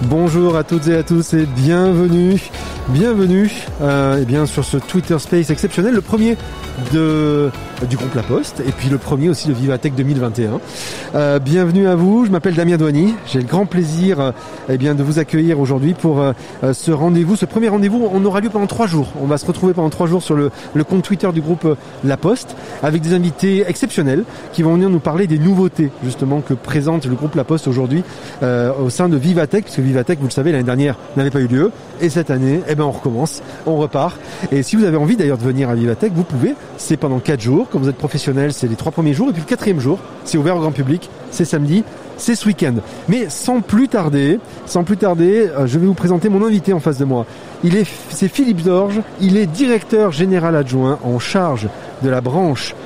Bonjour à toutes et à tous et bienvenue eh bien sur ce Twitter Space exceptionnel, le premier du groupe La Poste et puis le premier aussi de Vivatech 2021. Bienvenue à vous, je m'appelle Damien Douani, j'ai le grand plaisir de vous accueillir aujourd'hui pour ce rendez-vous, ce premier rendez-vous. On aura lieu pendant 3 jours, on va se retrouver pendant 3 jours sur le compte Twitter du groupe La Poste avec des invités exceptionnels qui vont venir nous parler des nouveautés justement que présente le groupe La Poste aujourd'hui au sein de Vivatech, puisque Vivatech, vous le savez, l'année dernière n'avait pas eu lieu et cette année, on recommence, on repart. Et si vous avez envie d'ailleurs de venir à Vivatech, vous pouvez, c'est pendant 4 jours. Quand vous êtes professionnel, c'est les 3 premiers jours et puis le 4e jour, c'est ouvert au grand public, c'est samedi, c'est ce week-end. Mais sans plus tarder, je vais vous présenter mon invité en face de moi. C'est Philippe Dorge, il est directeur général adjoint en charge de la branche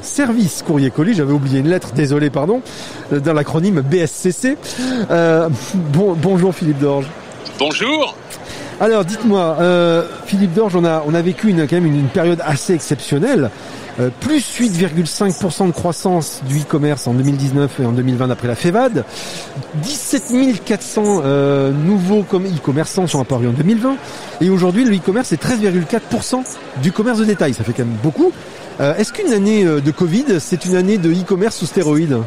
service courrier-colis, j'avais oublié une lettre, désolé, dans l'acronyme BSCC. Bonjour Philippe Dorge. Bonjour. Alors dites-moi, Philippe Dorge, on a vécu quand même une période assez exceptionnelle. Plus 8,5% de croissance du e-commerce en 2019 et en 2020 d'après la FEVAD. 17 400 nouveaux e-commerçants sont apparus en 2020. Et aujourd'hui, le e-commerce est 13,4% du commerce de détail. Ça fait quand même beaucoup. Est-ce qu'une année de Covid, c'est une année de e-commerce sous stéroïdes ?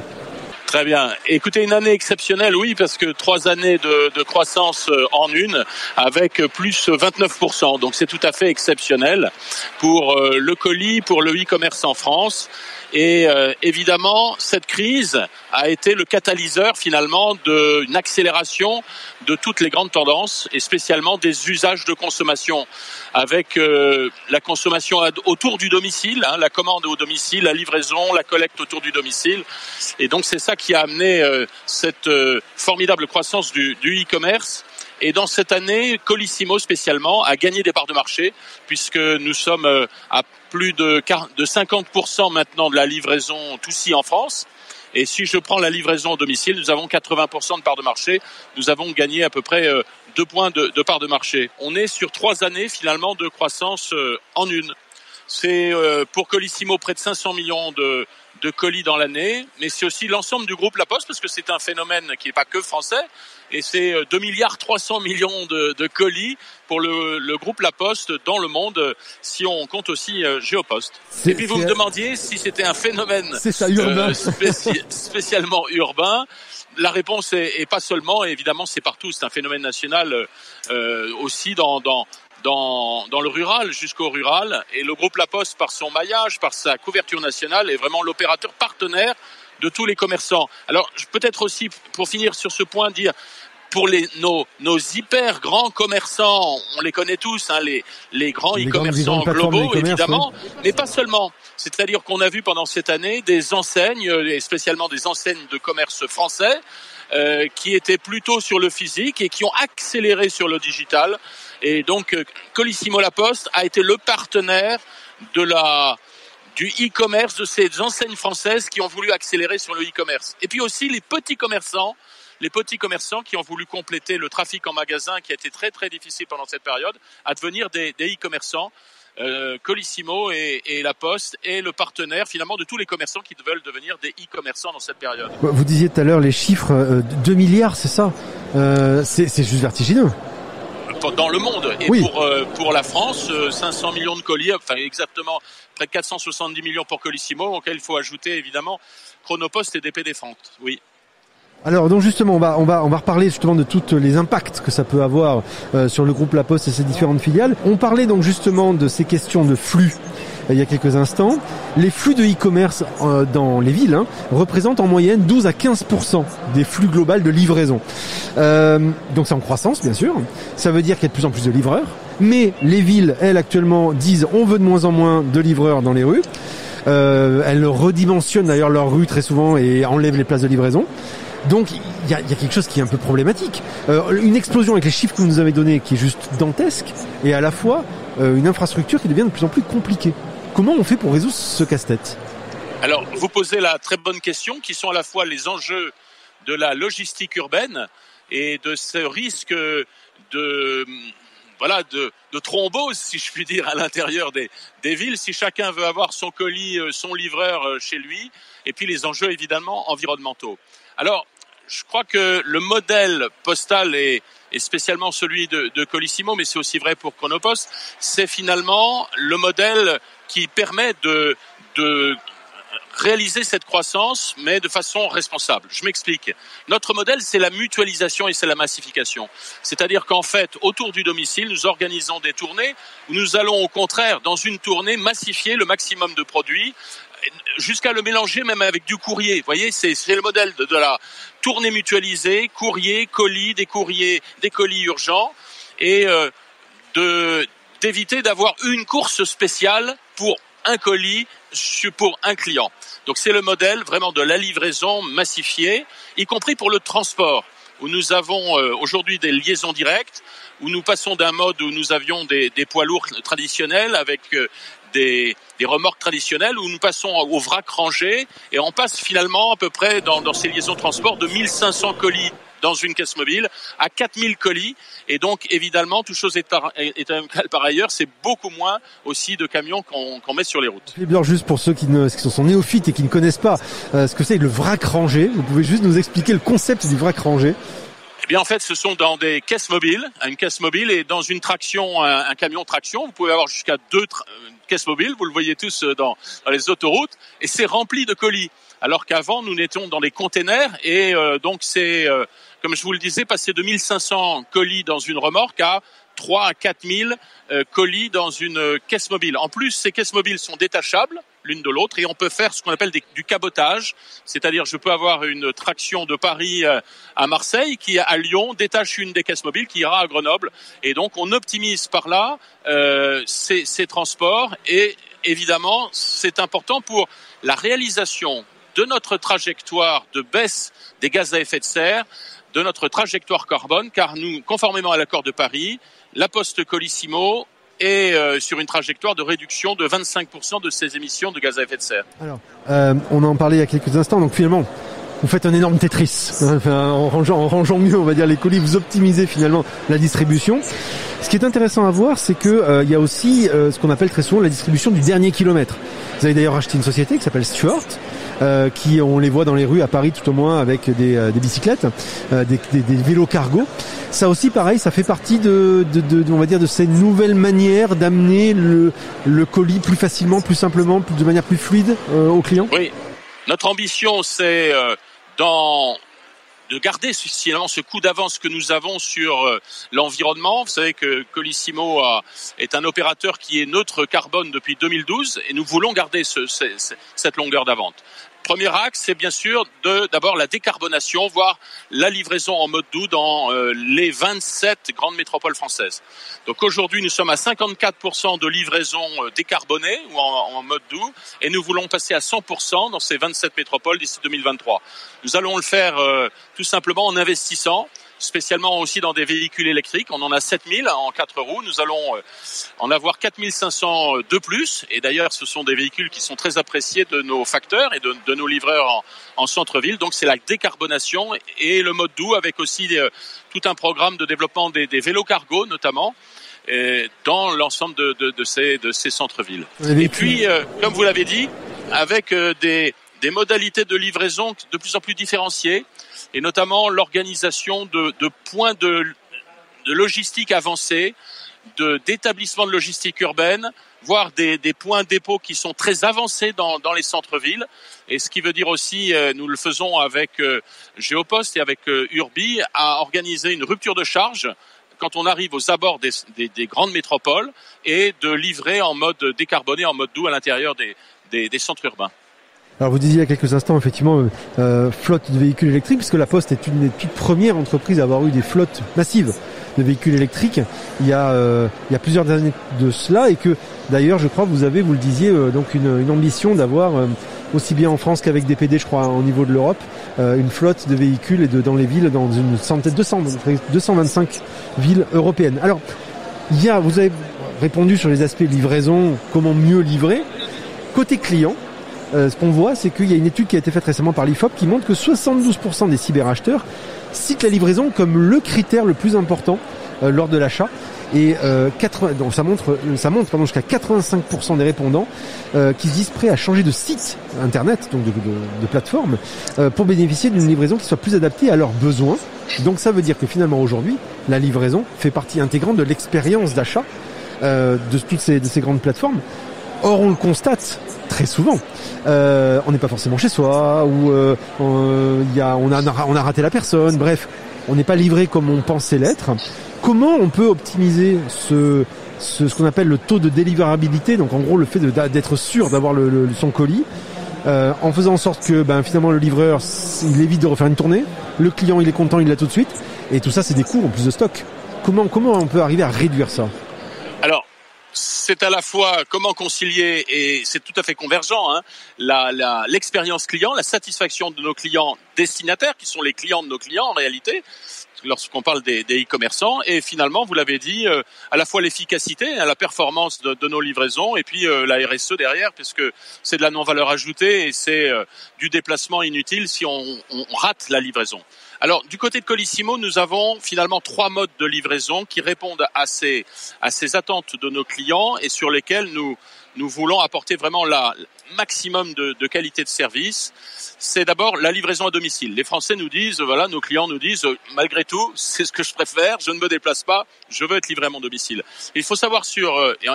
Très bien. Écoutez, une année exceptionnelle, oui, parce que 3 années de croissance en une, avec plus 29%. Donc c'est tout à fait exceptionnel pour le colis, pour le e-commerce en France. Et évidemment, cette crise a été le catalyseur finalement d'une accélération de toutes les grandes tendances et spécialement des usages de consommation avec la consommation autour du domicile, la commande au domicile, la livraison, la collecte autour du domicile. Et donc c'est ça qui a amené cette formidable croissance du e-commerce. Et dans cette année, Colissimo spécialement a gagné des parts de marché puisque nous sommes à plus de 50% maintenant de la livraison tout-ci en France. Et si je prends la livraison au domicile, nous avons 80% de parts de marché. Nous avons gagné à peu près 2 points de parts de marché. On est sur 3 années finalement de croissance en une. C'est pour Colissimo près de 500 millions de colis dans l'année, mais c'est aussi l'ensemble du groupe La Poste parce que c'est un phénomène qui n'est pas que français. Et c'est 2,3 milliards de colis pour le groupe La Poste dans le monde, si on compte aussi Géopost. Et puis vous me demandiez si c'était un phénomène urbain. Spécialement urbain. La réponse est pas seulement, et évidemment c'est partout, c'est un phénomène national aussi dans le rural, jusqu'au rural. Et le groupe La Poste, par son maillage, par sa couverture nationale, est vraiment l'opérateur partenaire de tous les commerçants. Alors, peut-être aussi, pour finir sur ce point, dire, pour nos hyper grands commerçants, on les connaît tous, les grands e-commerçants globaux, évidemment, oui. Mais pas seulement. C'est-à-dire qu'on a vu pendant cette année des enseignes, et spécialement des enseignes de commerce français, qui étaient plutôt sur le physique et qui ont accéléré sur le digital. Et donc, Colissimo La Poste a été le partenaire du e-commerce, de ces enseignes françaises qui ont voulu accélérer sur le e-commerce. Et puis aussi les petits commerçants qui ont voulu compléter le trafic en magasin qui a été très très difficile pendant cette période, à devenir des e-commerçants. Colissimo et La Poste est le partenaire finalement de tous les commerçants qui veulent devenir des e-commerçants dans cette période. Vous disiez tout à l'heure les chiffres, 2 milliards, c'est ça, c'est juste vertigineux. Dans le monde. Et oui. Pour la France, 500 millions de colis, enfin exactement près de 470 millions pour Colissimo, auquel il faut ajouter évidemment Chronopost et DP Défense. Oui. Alors donc justement on va reparler justement de tous les impacts que ça peut avoir sur le groupe La Poste et ses différentes filiales. On parlait donc justement de ces questions de flux il y a quelques instants. Les flux de e-commerce dans les villes représentent en moyenne 12 à 15% des flux globaux de livraison. Donc c'est en croissance bien sûr. Ça veut dire qu'il y a de plus en plus de livreurs. Mais les villes, elles actuellement disent on veut de moins en moins de livreurs dans les rues. Elles redimensionnent d'ailleurs leurs rues très souvent et enlèvent les places de livraison. Donc il y a quelque chose qui est un peu problématique. Une explosion avec les chiffres que vous nous avez donnés qui est juste dantesque et à la fois une infrastructure qui devient de plus en plus compliquée. Comment on fait pour résoudre ce casse-tête ? Alors vous posez la très bonne question qui sont à la fois les enjeux de la logistique urbaine et de ce risque de thrombose, si je puis dire, à l'intérieur des villes, si chacun veut avoir son colis, son livreur chez lui, et puis les enjeux évidemment environnementaux. Alors, je crois que le modèle postal et spécialement celui de Colissimo, mais c'est aussi vrai pour Chronopost, c'est finalement le modèle qui permet de réaliser cette croissance, mais de façon responsable. Je m'explique. Notre modèle, c'est la mutualisation et c'est la massification. C'est-à-dire qu'en fait, autour du domicile, nous organisons des tournées où nous allons au contraire, dans une tournée, massifier le maximum de produits, jusqu'à le mélanger même avec du courrier. Vous voyez, c'est le modèle de la tournée mutualisée, courrier, colis, des colis urgents, et d'éviter d'avoir une course spéciale pour un colis pour un client. Donc c'est le modèle vraiment de la livraison massifiée, y compris pour le transport, où nous avons aujourd'hui des liaisons directes, où nous passons d'un mode où nous avions des poids lourds traditionnels avec des remorques traditionnelles, où nous passons au vrac rangé, et on passe finalement à peu près dans ces liaisons de transport de 1500 colis dans une caisse mobile à 4000 colis, et donc évidemment, toute chose est par ailleurs, c'est beaucoup moins aussi de camions qu'on met sur les routes. Philippe, juste pour ceux qui sont néophytes et qui ne connaissent pas ce que c'est le vrac rangé, vous pouvez juste nous expliquer le concept du vrac rangé? Eh bien, en fait, ce sont dans des caisses mobiles, une caisse mobile, et dans une traction, un camion traction, vous pouvez avoir jusqu'à 2 caisses mobiles, vous le voyez tous dans les autoroutes, et c'est rempli de colis. Alors qu'avant, nous étions dans des containers, et donc c'est, comme je vous le disais, passer de 1500 colis dans une remorque à 3 à 4000 colis dans une caisse mobile. En plus, ces caisses mobiles sont détachables l'une de l'autre, et on peut faire ce qu'on appelle du cabotage, c'est-à-dire je peux avoir une traction de Paris à Marseille qui à Lyon détache une des caisses mobiles qui ira à Grenoble, et donc on optimise par là ces transports, et évidemment c'est important pour la réalisation de notre trajectoire de baisse des gaz à effet de serre, de notre trajectoire carbone, car nous, conformément à l'accord de Paris, la Poste Colissimo est sur une trajectoire de réduction de 25% de ses émissions de gaz à effet de serre. Alors, on en parlait il y a quelques instants, donc finalement, vous faites un énorme Tetris, en rangeant mieux, on va dire, les colis, vous optimisez finalement la distribution. Ce qui est intéressant à voir, c'est que il y a aussi ce qu'on appelle très souvent la distribution du dernier kilomètre. Vous avez d'ailleurs acheté une société qui s'appelle Stuart, qui on les voit dans les rues à Paris tout au moins avec des bicyclettes, des vélos cargo. Ça aussi pareil, ça fait partie de on va dire de ces nouvelles manières d'amener le colis plus facilement, plus simplement, de manière plus fluide aux clients. Oui, notre ambition c'est de garder finalement ce coup d'avance que nous avons sur l'environnement. Vous savez que Colissimo est un opérateur qui est neutre carbone depuis 2012, et nous voulons garder cette longueur d'avance. Premier axe, c'est bien sûr d'abord la décarbonation, voire la livraison en mode doux dans les 27 grandes métropoles françaises. Donc aujourd'hui, nous sommes à 54% de livraison décarbonée ou en mode doux, et nous voulons passer à 100% dans ces 27 métropoles d'ici 2023. Nous allons le faire tout simplement en investissant, spécialement aussi dans des véhicules électriques. On en a 7000 en 4 roues. Nous allons en avoir 4500 de plus. Et d'ailleurs, ce sont des véhicules qui sont très appréciés de nos facteurs et de nos livreurs en centre-ville. Donc, c'est la décarbonation et le mode doux, avec aussi tout un programme de développement des vélos cargo, notamment, dans l'ensemble de ces centres-villes. Et puis, comme vous l'avez dit, avec des modalités de livraison de plus en plus différenciées, et notamment l'organisation de points de logistique avancés, d'établissements de logistique urbaine, voire des points dépôts qui sont très avancés dans les centres-villes. Et ce qui veut dire aussi, nous le faisons avec Géopost et avec Urbi, à organiser une rupture de charge quand on arrive aux abords des grandes métropoles, et de livrer en mode décarboné, en mode doux à l'intérieur des centres urbains. Alors vous disiez il y a quelques instants effectivement flotte de véhicules électriques, puisque la Poste est une des toutes premières entreprises à avoir eu des flottes massives de véhicules électriques il y a plusieurs années de cela, et que d'ailleurs je crois que vous avez, vous le disiez, donc une ambition d'avoir aussi bien en France qu'avec DPD, je crois, au niveau de l'Europe, une flotte de véhicules et dans les villes, dans une centaine, 225 villes européennes. Alors vous avez répondu sur les aspects livraison, comment mieux livrer. Côté client, ce qu'on voit, c'est qu'il y a une étude qui a été faite récemment par l'IFOP qui montre que 72% des cyberacheteurs citent la livraison comme le critère le plus important lors de l'achat. Et donc ça montre jusqu'à 85% des répondants qui se disent prêts à changer de site internet, donc de plateforme, pour bénéficier d'une livraison qui soit plus adaptée à leurs besoins. Donc ça veut dire que finalement aujourd'hui, la livraison fait partie intégrante de l'expérience d'achat de ces grandes plateformes. Or on le constate très souvent, on n'est pas forcément chez soi, ou on a raté la personne, bref, on n'est pas livré comme on pensait l'être. Comment on peut optimiser ce qu'on appelle le taux de délivrabilité, donc en gros le fait d'être sûr d'avoir son colis, en faisant en sorte que finalement le livreur il évite de refaire une tournée, le client il est content, il l'a tout de suite, et tout ça c'est des coûts en plus de stock. Comment on peut arriver à réduire ça ? Alors, c'est à la fois comment concilier, et c'est tout à fait convergent, l'expérience client, la satisfaction de nos clients destinataires, qui sont les clients de nos clients en réalité, lorsqu'on parle des e-commerçants, et finalement, vous l'avez dit, à la fois l'efficacité, la performance de nos livraisons, et puis la RSE derrière, puisque c'est de la non-valeur ajoutée et c'est du déplacement inutile si on rate la livraison. Alors, du côté de Colissimo, nous avons finalement 3 modes de livraison qui répondent à ces attentes de nos clients et sur lesquels nous voulons apporter vraiment la maximum de qualité de service. C'est d'abord la livraison à domicile. Les Français nous disent, nos clients nous disent, malgré tout, c'est ce que je préfère, je ne me déplace pas, je veux être livré à mon domicile. Il faut savoir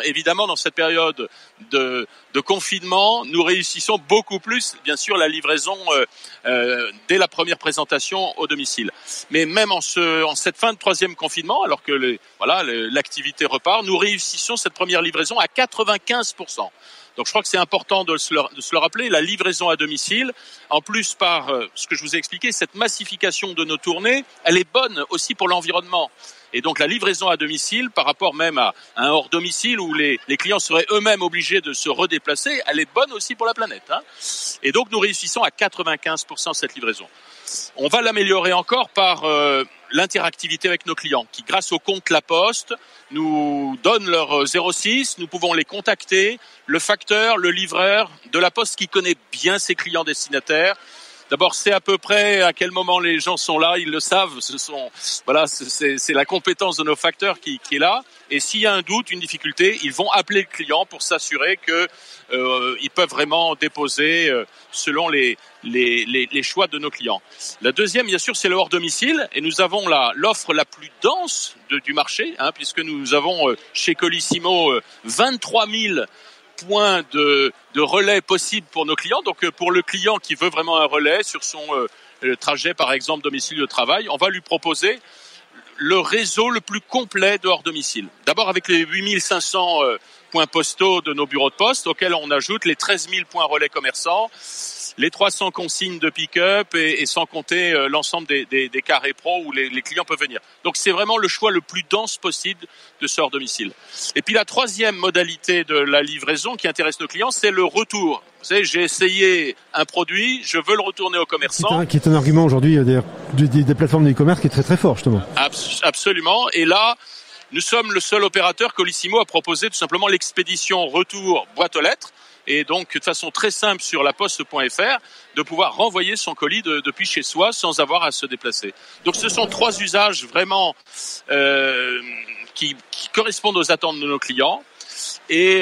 évidemment, dans cette période de confinement, nous réussissons beaucoup plus, bien sûr, la livraison dès la première présentation au domicile. Mais même en cette fin de 3e confinement, alors que l'activité repart, nous réussissons cette première livraison à 95%. Donc je crois que c'est important de se le rappeler, la livraison à domicile, en plus par ce que je vous ai expliqué, cette massification de nos tournées, elle est bonne aussi pour l'environnement. Et donc la livraison à domicile, par rapport même à un hors domicile où les clients seraient eux-mêmes obligés de se redéplacer, elle est bonne aussi pour la planète. Et donc nous réussissons à 95% cette livraison. On va l'améliorer encore par l'interactivité avec nos clients qui, grâce au compte La Poste, nous donnent leur 06, nous pouvons les contacter, le facteur, le livreur de La Poste qui connaît bien ses clients destinataires. D'abord, c'est à peu près à quel moment les gens sont là, ils le savent. C'est la compétence de nos facteurs qui est là. Et s'il y a un doute, une difficulté, ils vont appeler le client pour s'assurer que ils peuvent vraiment déposer selon les choix de nos clients. La deuxième, bien sûr, c'est le hors domicile, et nous avons l'offre la plus dense du marché, puisque nous avons chez Colissimo 23 000 points de relais possibles pour nos clients. Donc pour le client qui veut vraiment un relais sur son trajet, par exemple domicile de travail, on va lui proposer le réseau le plus complet de hors domicile. D'abord avec les 8500 points postaux de nos bureaux de poste, auxquels on ajoute les 13 000 points relais commerçants, les 300 consignes de pick-up et sans compter l'ensemble des carrés pro où les clients peuvent venir. Donc c'est vraiment le choix le plus dense possible de ce hors domicile. Et puis la troisième modalité de la livraison qui intéresse nos clients, c'est le retour. Vous savez, j'ai essayé un produit, je veux le retourner au commerçant. Qui est un argument aujourd'hui des plateformes d'e-commerce qui est très très fort justement. Absolument. Et là, nous sommes le seul opérateur, Colissimo, à proposer tout simplement l'expédition retour boîte aux lettres. Et donc, de façon très simple sur laposte.fr, de pouvoir renvoyer son colis depuis chez soi sans avoir à se déplacer. Donc, ce sont 3 usages vraiment qui correspondent aux attentes de nos clients. Et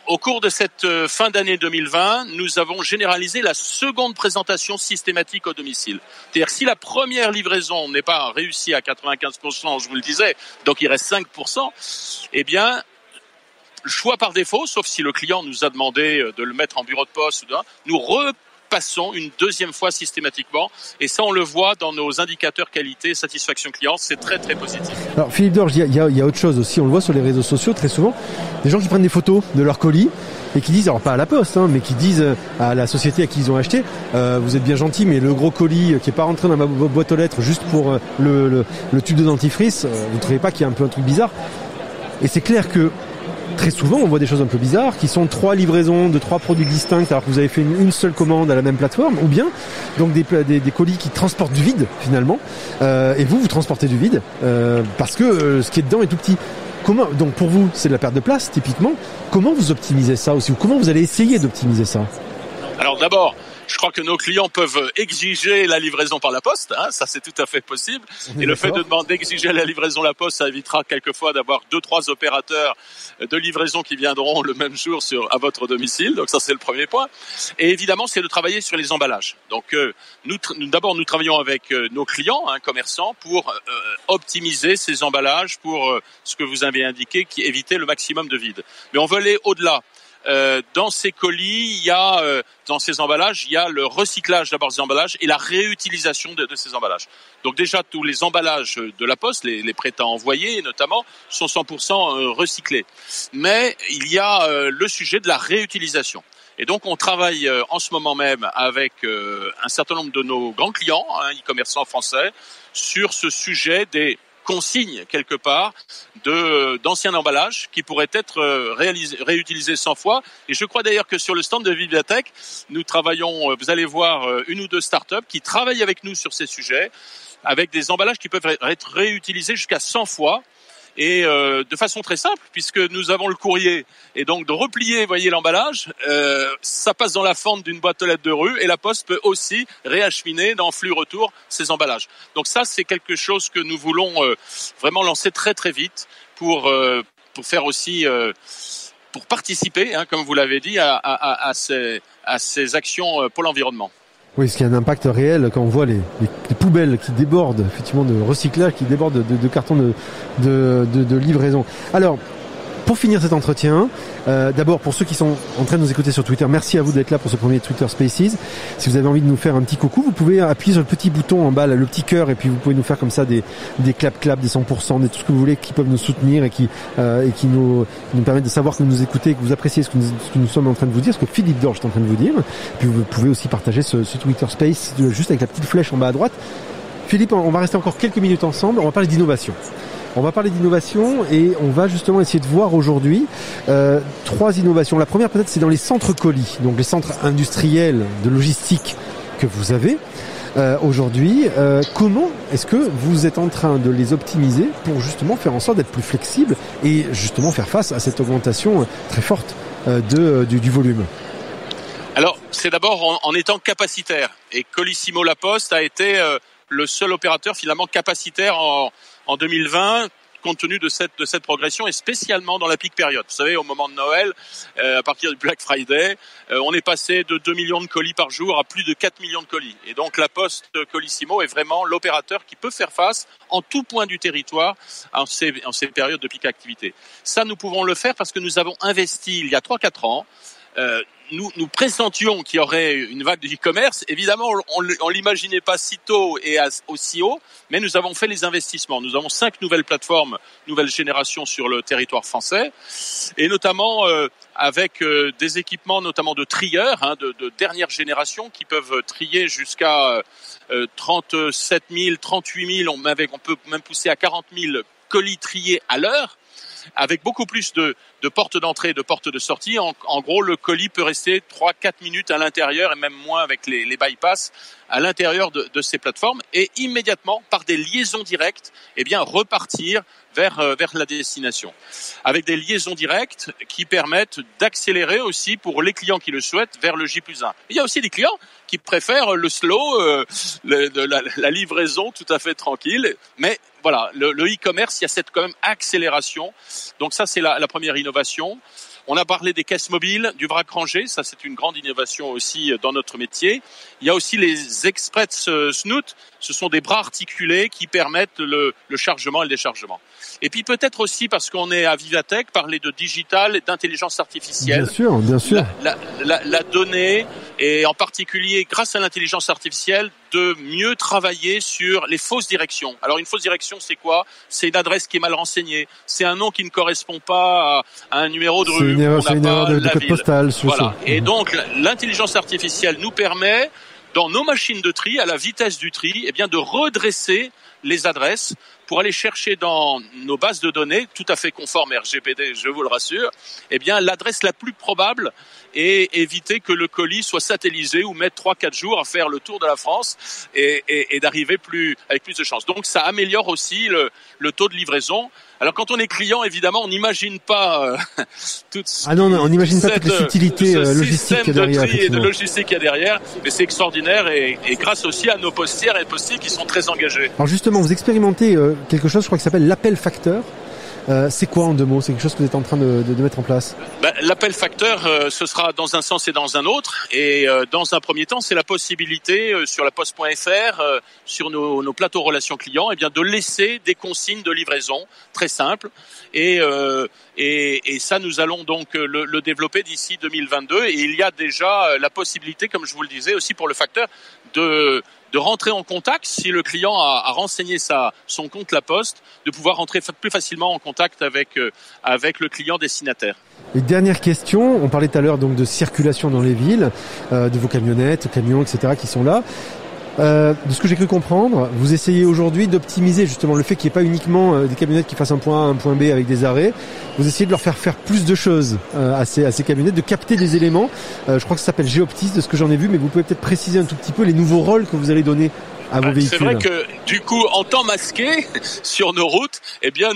au cours de cette fin d'année 2020, nous avons généralisé la seconde présentation systématique au domicile. C'est-à-dire, si la première livraison n'est pas réussie à 95%, je vous le disais, donc il reste 5%, eh bien, choix par défaut, sauf si le client nous a demandé de le mettre en bureau de poste, nous repassons une deuxième fois systématiquement. Et ça, on le voit dans nos indicateurs qualité, satisfaction client, c'est très très positif. Alors Philippe Dorge, il y a autre chose aussi, on le voit sur les réseaux sociaux très souvent, des gens qui prennent des photos de leur colis et qui disent, alors pas à la poste, mais qui disent à la société à qui ils ont acheté, vous êtes bien gentil, mais le gros colis qui est pas rentré dans ma boîte aux lettres juste pour le tube de dentifrice, vous ne trouvez pas qu'il y a un peu un truc bizarre? Et c'est clair que très souvent, on voit des choses un peu bizarres, qui sont 3 livraisons de 3 produits distincts alors que vous avez fait une seule commande à la même plateforme, ou bien donc des colis qui transportent du vide finalement, et vous transportez du vide parce que ce qui est dedans est tout petit. Donc pour vous, c'est de la perte de place typiquement. Comment vous optimisez ça aussi, ou comment vous allez essayer d'optimiser ça? Alors d'abord, Je crois que nos clients peuvent exiger la livraison par la poste, hein, ça c'est tout à fait possible. Et le fait d'exiger la livraison la poste, ça évitera quelquefois d'avoir 2-3 opérateurs de livraison qui viendront le même jour à votre domicile. Donc ça c'est le premier point. Et évidemment, c'est de travailler sur les emballages. Donc nous travaillons avec nos clients, commerçants, pour optimiser ces emballages pour ce que vous avez indiqué, qui éviter le maximum de vide. Mais on veut aller au-delà. Dans ces colis, dans ces emballages, il y a le recyclage d'abord des emballages et la réutilisation de ces emballages. Donc déjà, tous les emballages de la Poste, les prêts à envoyer notamment, sont 100% recyclés. Mais il y a le sujet de la réutilisation. Et donc, on travaille en ce moment même avec un certain nombre de nos grands clients, e-commerçants français, sur ce sujet des consignes quelque part d'anciens emballages qui pourraient être réutilisés 100 fois. Et je crois d'ailleurs que sur le stand de Vivatech, nous travaillons, vous allez voir une ou deux startups qui travaillent avec nous sur ces sujets, avec des emballages qui peuvent être réutilisés jusqu'à 100 fois. Et de façon très simple, puisque nous avons le courrier, et donc de replier, voyez l'emballage, ça passe dans la fente d'une boîte aux lettres de rue, et la Poste peut aussi réacheminer dans flux retour ces emballages. Donc ça, c'est quelque chose que nous voulons vraiment lancer très très vite pour faire aussi, pour participer, comme vous l'avez dit, à ces actions pour l'environnement. Oui, parce qu'il y a un impact réel quand on voit les poubelles qui débordent, effectivement, de recyclage, qui débordent de cartons de livraison. Alors, pour finir cet entretien, d'abord pour ceux qui sont en train de nous écouter sur Twitter, merci à vous d'être là pour ce premier Twitter Spaces. Si vous avez envie de nous faire un petit coucou, vous pouvez appuyer sur le petit bouton en bas, là, le petit cœur, et puis vous pouvez nous faire comme ça des clap, des 100%, des tout ce que vous voulez, qui peuvent nous soutenir et qui nous permettent de savoir que vous nous écoutez, que vous appréciez ce que nous sommes en train de vous dire, ce que Philippe Dorge est en train de vous dire. Puis vous pouvez aussi partager ce Twitter Space juste avec la petite flèche en bas à droite. Philippe, on va rester encore quelques minutes ensemble, on va parler d'innovation. On va parler d'innovation et on va justement essayer de voir aujourd'hui 3 innovations. La première peut-être c'est dans les centres colis, donc les centres industriels de logistique que vous avez aujourd'hui. Comment est-ce que vous êtes en train de les optimiser pour justement faire en sorte d'être plus flexible et justement faire face à cette augmentation très forte du volume? Alors c'est d'abord en étant capacitaire, et Colissimo La Poste a été le seul opérateur finalement capacitaire en 2020, compte tenu de cette progression, et spécialement dans la peak période. Vous savez, au moment de Noël, à partir du Black Friday, on est passé de 2 millions de colis par jour à plus de 4 millions de colis. Et donc la Poste Colissimo est vraiment l'opérateur qui peut faire face en tout point du territoire en ces périodes de peak activité. Ça, nous pouvons le faire parce que nous avons investi il y a 3-4 ans. Nous pressentions qu'il y aurait une vague de e-commerce. Évidemment, on l'imaginait pas si tôt et aussi haut, mais nous avons fait les investissements. Nous avons 5 nouvelles plateformes, nouvelle génération sur le territoire français, et notamment avec des équipements, notamment de trieurs, de dernière génération, qui peuvent trier jusqu'à 37 000, 38 000. On peut même pousser à 40 000 colis triés à l'heure, avec beaucoup plus de portes d'entrée et de portes de sortie. En gros, le colis peut rester 3-4 minutes à l'intérieur, et même moins avec les bypass, à l'intérieur de ces plateformes, et immédiatement, par des liaisons directes, repartir vers la destination. Avec des liaisons directes qui permettent d'accélérer aussi pour les clients qui le souhaitent vers le J+1. Il y a aussi des clients qui préfèrent le slow, la livraison tout à fait tranquille. Mais voilà, le e-commerce, il y a cette quand même accélération. Donc ça, c'est la première innovation. On a parlé des caisses mobiles, du vrac rangé, ça c'est une grande innovation aussi dans notre métier. Il y a aussi les Express Snoot, ce sont des bras articulés qui permettent le chargement et le déchargement. Et puis peut-être aussi, parce qu'on est à Vivatech, parler de digital et d'intelligence artificielle. Bien sûr. La donnée, et en particulier grâce à l'intelligence artificielle, de mieux travailler sur les fausses directions. Alors une fausse direction, c'est quoi? C'est une adresse qui est mal renseignée, c'est un nom qui ne correspond pas à un numéro de rue, c'est une erreur de code postal. Voilà. Et donc l'intelligence artificielle nous permet, dans nos machines de tri, à la vitesse du tri, de redresser les adresses pour aller chercher dans nos bases de données, tout à fait conformes RGPD, je vous le rassure, l'adresse la plus probable, et éviter que le colis soit satellisé ou mette 3-4 jours à faire le tour de la France et d'arriver avec plus de chance. Donc ça améliore aussi le taux de livraison Alors quand on est client, évidemment, on n'imagine pas on n'imagine pas toutes les subtilités logistiques qu'il y a derrière. Et de logistique qu'il y a derrière, mais c'est extraordinaire et grâce aussi à nos postières et postiers qui sont très engagés. Alors justement, vous expérimentez quelque chose, je crois, qui s'appelle l'appel facteur. C'est quoi en 2 mots? C'est quelque chose que vous êtes en train de mettre en place? L'appel facteur, ce sera dans un sens et dans un autre. Et dans un premier temps, c'est la possibilité sur la poste.fr, sur nos plateaux relations clients, de laisser des consignes de livraison très simples. Et ça, nous allons donc le développer d'ici 2022. Et il y a déjà la possibilité, comme je vous le disais, aussi pour le facteur, de rentrer en contact, si le client a renseigné son compte La Poste, de pouvoir rentrer plus facilement en contact avec le client destinataire. Et dernière question, on parlait tout à l'heure donc de circulation dans les villes, de vos camionnettes, camions, etc. qui sont là. De ce que j'ai cru comprendre, vous essayez aujourd'hui d'optimiser justement le fait qu'il n'y ait pas uniquement des camionnettes qui fassent un point A, un point B avec des arrêts. Vous essayez de leur faire plus de choses à ces camionnettes, de capter des éléments. Je crois que ça s'appelle Géoptis de ce que j'en ai vu, mais vous pouvez peut-être préciser un tout petit peu les nouveaux rôles que vous allez donner à vos véhicules. C'est vrai que du coup, en temps masqué sur nos routes,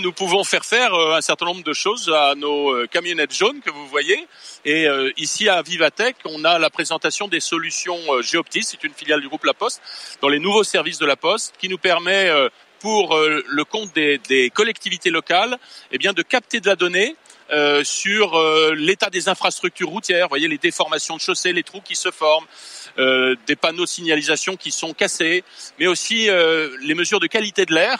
nous pouvons faire un certain nombre de choses à nos camionnettes jaunes que vous voyez. Et ici à Vivatech, on a la présentation des solutions Géoptis, c'est une filiale du groupe La Poste, dans les nouveaux services de La Poste, qui nous permet pour le compte des collectivités locales, de capter de la donnée sur l'état des infrastructures routières. Vous voyez les déformations de chaussées, les trous qui se forment, des panneaux de signalisation qui sont cassés, mais aussi les mesures de qualité de l'air,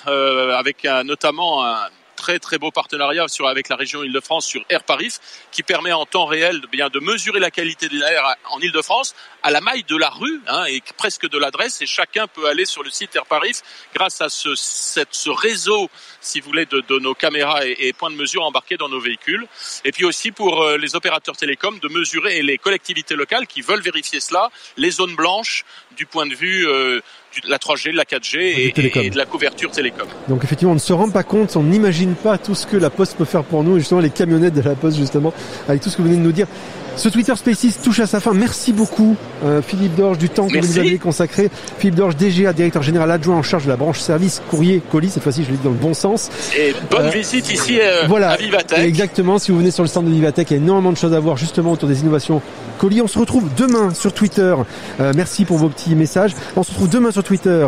avec notamment un très très beau partenariat avec la région Île-de-France sur Airparif, qui permet en temps réel de mesurer la qualité de l'air en Île-de-France à la maille de la rue et presque de l'adresse, et chacun peut aller sur le site Airparif grâce à ce réseau, si vous voulez, de nos caméras et points de mesure embarqués dans nos véhicules. Et puis aussi pour les opérateurs télécoms de mesurer, et les collectivités locales qui veulent vérifier cela, les zones blanches du point de vue de la 3G, de la 4G et de la couverture télécom. Donc effectivement, on ne se rend pas compte, on n'imagine pas tout ce que la Poste peut faire pour nous, justement les camionnettes de la Poste, justement, avec tout ce que vous venez de nous dire. Ce Twitter Spaces touche à sa fin. Merci beaucoup Philippe Dorge du temps que vous nous avez consacré. Philippe Dorge, DGA, directeur général adjoint en charge de la branche service courrier colis. Cette fois-ci, je l'ai dit dans le bon sens. Et bonne visite ici à Vivatech. Exactement. Si vous venez sur le stand de Vivatech, il y a énormément de choses à voir justement autour des innovations colis. On se retrouve demain sur Twitter. Merci pour vos petits messages. On se retrouve demain sur Twitter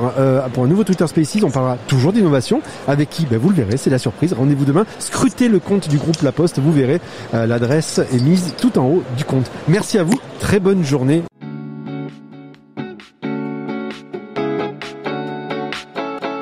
pour un nouveau Twitter Spaces. On parlera toujours d'innovation. Avec qui vous le verrez, c'est la surprise. Rendez-vous demain. Scrutez le compte du groupe La Poste. Vous verrez, l'adresse est mise tout en haut du compte. Merci à vous. Très bonne journée.